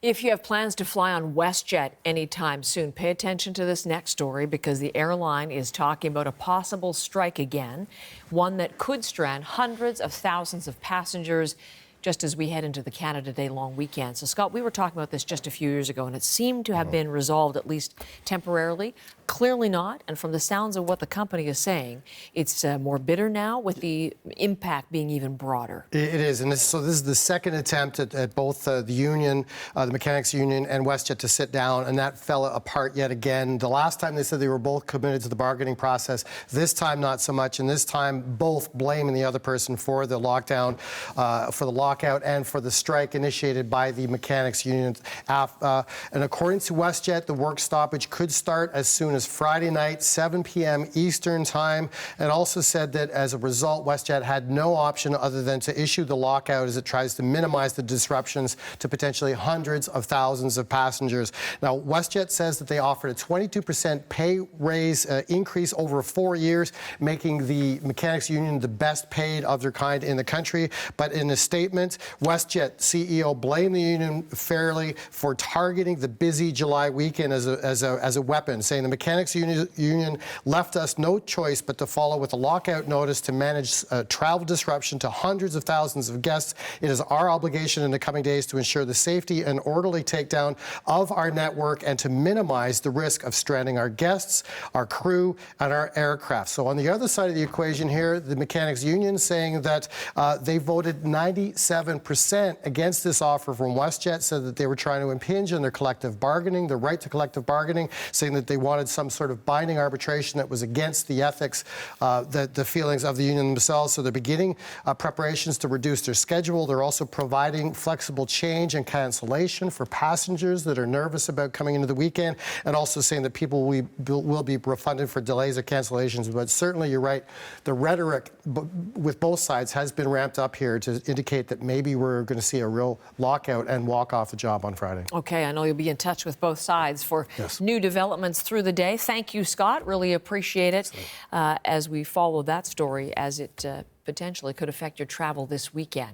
If you have plans to fly on WestJet anytime soon, pay attention to this next story because the airline is talking about a possible strike again, one that could strand hundreds of thousands of passengers just as we head into the Canada Day long weekend. So, Scott, we were talking about this just a few years ago, and it seemed to have been resolved, at least temporarily. Clearly not. And from the sounds of what the company is saying, it's more bitter now, with the impact being even broader. It is. And so this is the second attempt at both the union, the mechanics union, and WestJet to sit down, and that fell apart yet again. The last time they said they were both committed to the bargaining process. This time, not so much. And this time, both blaming the other person for the lockdown, for the lockout, and for the strike initiated by the mechanics union. And according to WestJet, the work stoppage could start as soon as Friday night, 7 p.m. Eastern time, and also said that as a result, WestJet had no option other than to issue the lockout as it tries to minimize the disruptions to potentially hundreds of thousands of passengers. Now, WestJet says that they offered a 22% pay raise increase over 4 years, making the mechanics union the best paid of their kind in the country. But in a statement, WestJet CEO blamed the union fairly for targeting the busy July weekend as a weapon, saying the mechanics union left us no choice but to follow with a lockout notice to manage travel disruption to hundreds of thousands of guests. It is our obligation in the coming days to ensure the safety and orderly takedown of our network and to minimize the risk of stranding our guests, our crew, and our aircraft. So on the other side of the equation here, the mechanics union saying that they voted 97% against this offer from WestJet, said that they were trying to impinge on their collective bargaining, their right to collective bargaining, saying that they wanted some sort of binding arbitration that was against the ethics, the feelings of the union themselves. So they're beginning preparations to reduce their schedule. They're also providing flexible change and cancellation for passengers that are nervous about coming into the weekend, and also saying that people will be refunded for delays or cancellations. But certainly, you're right, the rhetoric with both sides has been ramped up here to indicate that maybe we're going to see a real lockout and walk off the job on Friday. Okay, I know you'll be in touch with both sides for new developments through the day. Thank you, Scott. Really appreciate it as we follow that story as it potentially could affect your travel this weekend.